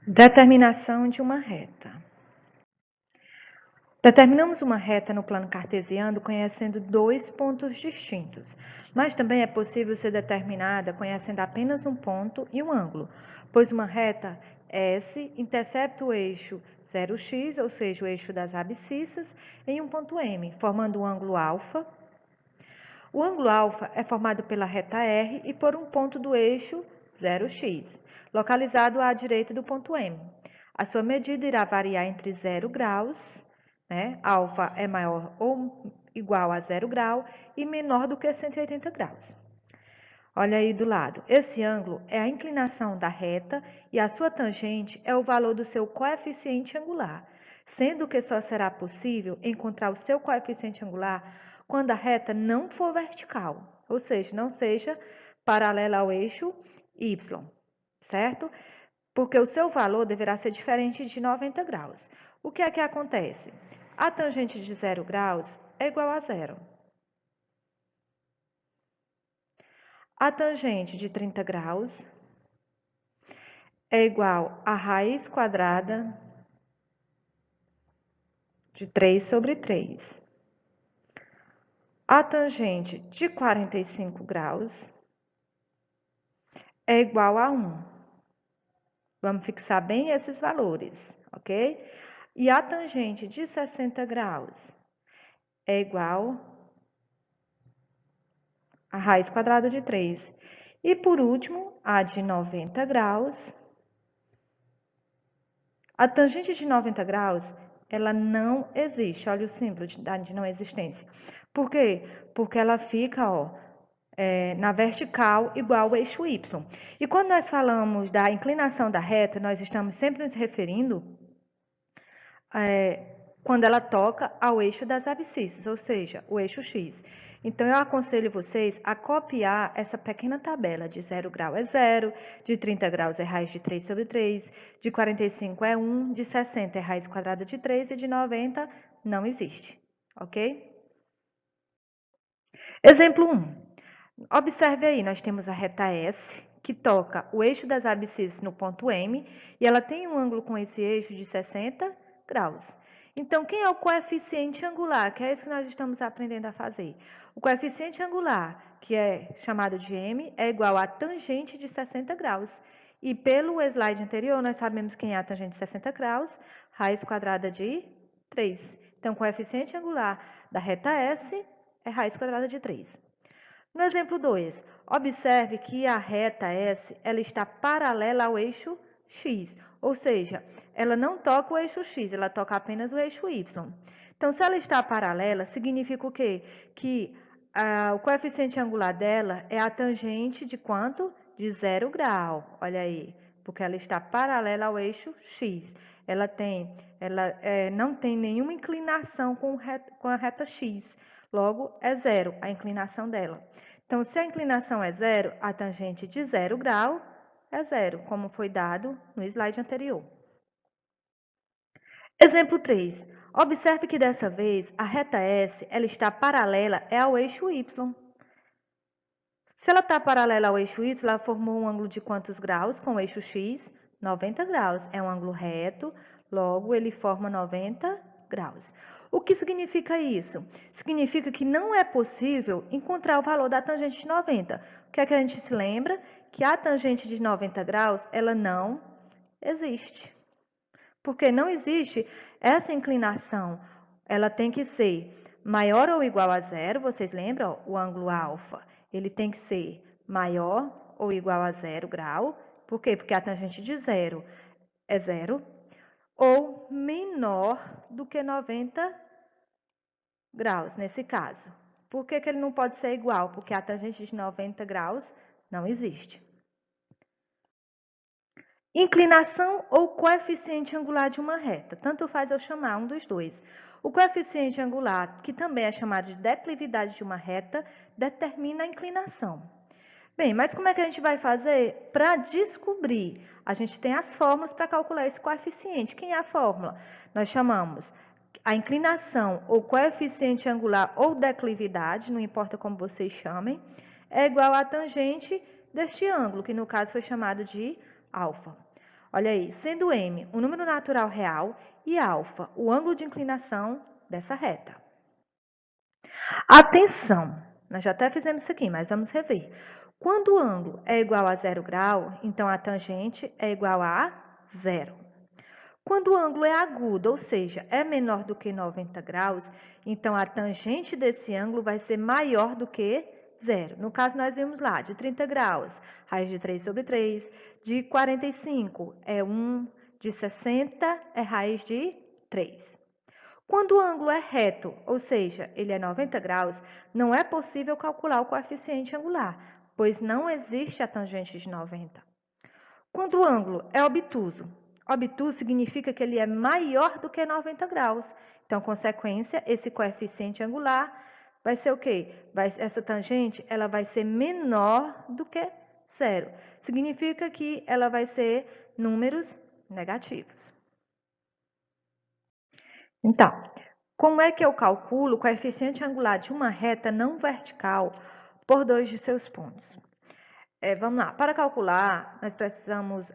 Determinação de uma reta. Determinamos uma reta no plano cartesiano conhecendo dois pontos distintos, mas também é possível ser determinada conhecendo apenas um ponto e um ângulo, pois uma reta S intercepta o eixo 0x, ou seja, o eixo das abscissas, em um ponto M, formando o ângulo alfa. O ângulo alfa é formado pela reta R e por um ponto do eixo 0x, localizado à direita do ponto M. A sua medida irá variar entre 0 graus, né? Alfa é maior ou igual a 0 grau e menor do que 180 graus. Olha aí do lado. Esse ângulo é a inclinação da reta e a sua tangente é o valor do seu coeficiente angular, sendo que só será possível encontrar o seu coeficiente angular quando a reta não for vertical, ou seja, não seja paralela ao eixo y, certo? Porque o seu valor deverá ser diferente de 90 graus. O que é que acontece? A tangente de 0 graus é igual a zero. A tangente de 30 graus é igual a raiz quadrada de 3 sobre 3. A tangente de 45 graus é igual a 1. Vamos fixar bem esses valores, ok? E a tangente de 60 graus é igual a raiz quadrada de 3. E por último, a de 90 graus. A tangente de 90 graus, ela não existe. Olha o símbolo de não existência. Por quê? Porque ela fica, na vertical igual ao eixo Y. E quando nós falamos da inclinação da reta, nós estamos sempre nos referindo quando ela toca ao eixo das abscissas, ou seja, o eixo X. Então, eu aconselho vocês a copiar essa pequena tabela. De 0 grau é 0, de 30 graus é raiz de 3 sobre 3, de 45 é 1, de 60 é raiz quadrada de 3 e de 90 não existe, ok? Exemplo 1. Observe aí, nós temos a reta S, que toca o eixo das abscissas no ponto M, e ela tem um ângulo com esse eixo de 60 graus. Então, quem é o coeficiente angular? Que é isso que nós estamos aprendendo a fazer. O coeficiente angular, que é chamado de M, é igual à tangente de 60 graus. E pelo slide anterior, nós sabemos quem é a tangente de 60 graus, raiz quadrada de 3. Então, o coeficiente angular da reta S é raiz quadrada de 3. No exemplo 2, observe que a reta S ela está paralela ao eixo X, ou seja, ela não toca o eixo X, ela toca apenas o eixo Y. Então, se ela está paralela, significa o quê? Que o coeficiente angular dela é a tangente de quanto? De 0 grau, olha aí, porque ela está paralela ao eixo X. Ela não tem nenhuma inclinação com a reta X, logo é zero a inclinação dela. Então, se a inclinação é zero, a tangente de 0 grau é zero, como foi dado no slide anterior. Exemplo 3. Observe que dessa vez a reta S ela está paralela ao eixo Y. Se ela está paralela ao eixo Y, ela formou um ângulo de quantos graus com o eixo X? 90 graus. É um ângulo reto, logo ele forma 90 graus. O que significa isso? Significa que não é possível encontrar o valor da tangente de 90. O que é que a gente se lembra? Que a tangente de 90 graus, ela não existe. Porque não existe essa inclinação. Ela tem que ser maior ou igual a zero, vocês lembram? O ângulo alfa, ele tem que ser maior ou igual a 0 grau. Por quê? Porque a tangente de zero é zero. Ou menor do que 90 graus, nesse caso. Por que ele não pode ser igual? Porque a tangente de 90 graus não existe. Inclinação ou coeficiente angular de uma reta. Tanto faz eu chamar um dos dois. O coeficiente angular, que também é chamado de declividade de uma reta, determina a inclinação. Bem, mas como é que a gente vai fazer para descobrir? A gente tem as fórmulas para calcular esse coeficiente. Quem é a fórmula? Nós chamamos a inclinação ou coeficiente angular ou declividade, não importa como vocês chamem, é igual à tangente deste ângulo, que no caso foi chamado de alfa. Olha aí, sendo m um número natural real e alfa o ângulo de inclinação dessa reta. Atenção, nós já até fizemos isso aqui, mas vamos rever. Quando o ângulo é igual a 0 grau, então a tangente é igual a 0. Quando o ângulo é agudo, ou seja, é menor do que 90 graus, então a tangente desse ângulo vai ser maior do que 0. No caso, nós vimos lá, de 30 graus, raiz de 3 sobre 3, de 45 é 1, de 60 é raiz de 3. Quando o ângulo é reto, ou seja, ele é 90 graus, não é possível calcular o coeficiente angular, pois não existe a tangente de 90. Quando o ângulo é obtuso, obtuso significa que ele é maior do que 90 graus. Então, consequência, esse coeficiente angular vai ser o quê? Essa tangente ela vai ser menor do que 0. Significa que ela vai ser números negativos. Então, como é que eu calculo o coeficiente angular de uma reta não vertical por dois de seus pontos? Vamos lá, para calcular, nós precisamos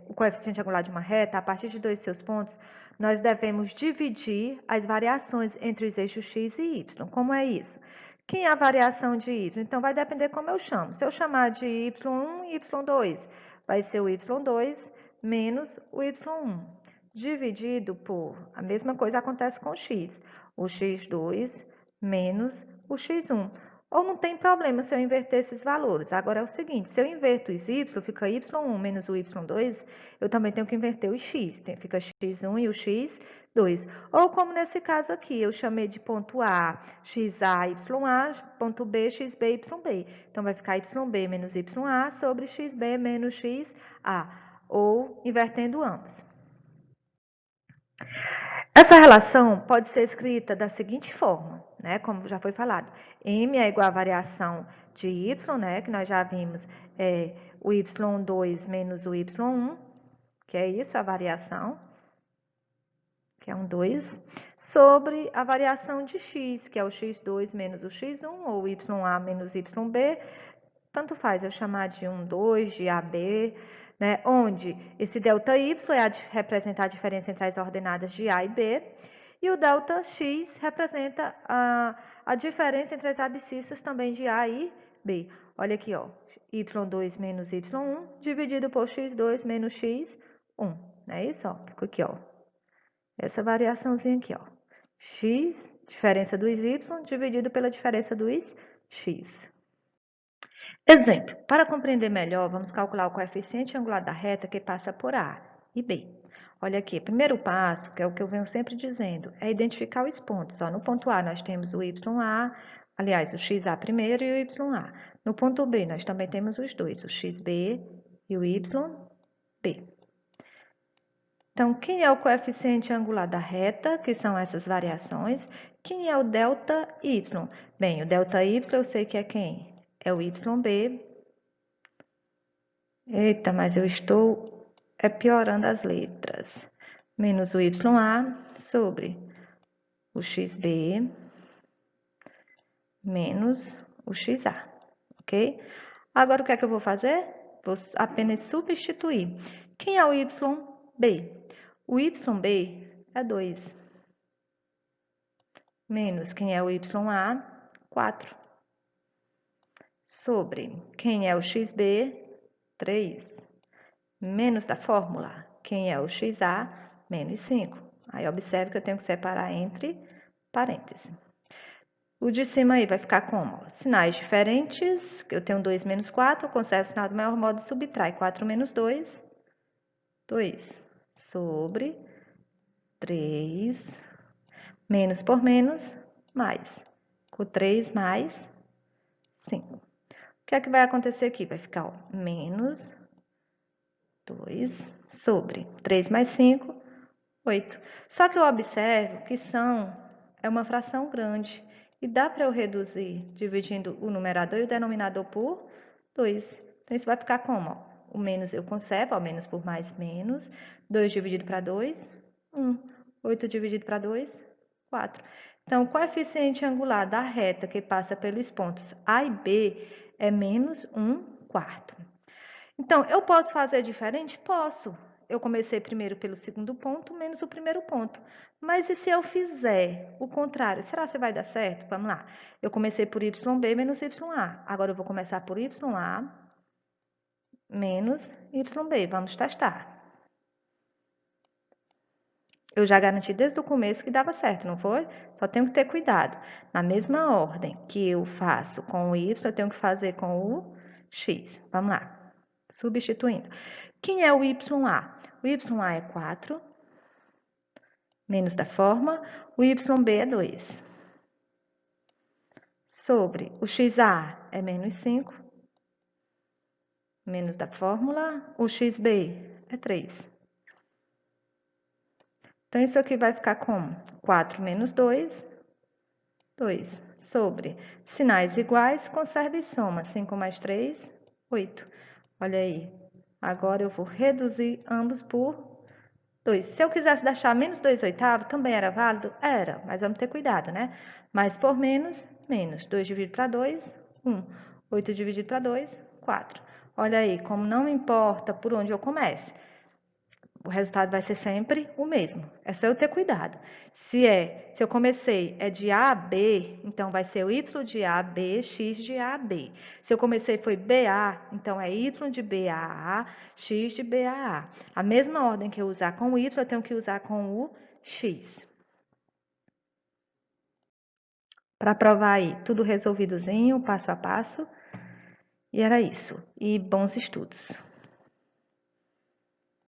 o coeficiente angular de uma reta, a partir de dois de seus pontos, nós devemos dividir as variações entre os eixos x e y. Como é isso? Quem é a variação de y? Então, vai depender como eu chamo. Se eu chamar de y1 e y2, vai ser o y2 menos o y1, dividido por, a mesma coisa acontece com o x, o x2 menos o x1. Ou não tem problema se eu inverter esses valores. Agora é o seguinte, se eu inverto os y, fica y1 menos o y2, eu também tenho que inverter o x, fica x1 e o x2. Ou como nesse caso aqui, eu chamei de ponto A, xa, ya, ponto B, xb, yb. Então vai ficar yb menos ya sobre xb menos xa, ou invertendo ambos. Essa relação pode ser escrita da seguinte forma, né? Como já foi falado, m é igual à variação de y, né? Que nós já vimos, o y2 menos o y1, que é isso, a variação, que é um 2, sobre a variação de x, que é o x2 menos o x1, ou ya menos yb, tanto faz eu chamar de 1, 2, de AB, né, onde esse ΔY representa a diferença entre as ordenadas de A e B, e o ΔX representa a diferença entre as abscissas também de A e B. Olha aqui, ó, y2 menos y1 dividido por x2 menos x1. Não é isso? Ó, fica aqui, ó. Essa variaçãozinha aqui, ó. X, diferença dos y, dividido pela diferença dos x. Exemplo, para compreender melhor, vamos calcular o coeficiente angular da reta que passa por A e B. Olha aqui, primeiro passo, que é o que eu venho sempre dizendo, é identificar os pontos. Ó, no ponto A nós temos o YA, aliás, o XA primeiro e o YA. No ponto B nós também temos os dois, o XB e o YB. Então, quem é o coeficiente angular da reta, que são essas variações? Quem é o ΔY? Bem, o ΔY eu sei que é quem? É o YB. Eita, mas eu estou piorando as letras. Menos o YA sobre o XB menos o XA, ok? Agora, o que é que eu vou fazer? Vou apenas substituir. Quem é o YB? O YB é 2. Menos quem é o YA? 4. Sobre quem é o XB? 3. Menos da fórmula, quem é o XA? Menos 5. Aí, observe que eu tenho que separar entre parênteses. O de cima aí vai ficar como? Sinais diferentes, eu tenho 2 menos 4, eu conservo o sinal do maior modo e subtrai. 4 menos 2, 2. Sobre 3, menos por menos, mais. Com 3 mais 5. O que é que vai acontecer aqui? Vai ficar, ó, menos 2 sobre 3 mais 5, 8. Só que eu observo que é uma fração grande. E dá para eu reduzir dividindo o numerador e o denominador por 2. Então, isso vai ficar como? Ó, o menos eu conservo, ó, menos por mais, menos. 2 dividido para 2, 1. 8 dividido para 2, 4. Então, o coeficiente angular da reta que passa pelos pontos A e B é menos 1/4. Então, eu posso fazer diferente? Posso. eu comecei primeiro pelo segundo ponto menos o primeiro ponto. Mas e se eu fizer o contrário? Será que vai dar certo? Vamos lá. Eu comecei por YB menos YA. Agora eu vou começar por YA menos YB. Vamos testar. Eu já garanti desde o começo que dava certo, não foi? Só tenho que ter cuidado. Na mesma ordem que eu faço com o Y, eu tenho que fazer com o X. Vamos lá. Substituindo. Quem é o YA? O YA é 4, menos da forma. O YB é 2. Sobre o XA é menos 5, menos da fórmula. O XB é 3. Então, isso aqui vai ficar como 4 menos 2, 2. Sobre sinais iguais, conserve e soma. 5 mais 3, 8. Olha aí. Agora eu vou reduzir ambos por 2. Se eu quisesse deixar menos 2 oitavos, também era válido? Era, mas vamos ter cuidado, né? Mais por menos, menos. 2 dividido para 2, 1. 8 dividido para 2, 4. Olha aí, como não importa por onde eu comece, o resultado vai ser sempre o mesmo. É só eu ter cuidado. Se eu comecei de A a B, então vai ser o Y de A a B, X de A a B. Se eu comecei foi BA, então é Y de B a A, X de B a A. A mesma ordem que eu usar com o Y, eu tenho que usar com o X. Para provar aí, tudo resolvidozinho, passo a passo. E era isso. E bons estudos.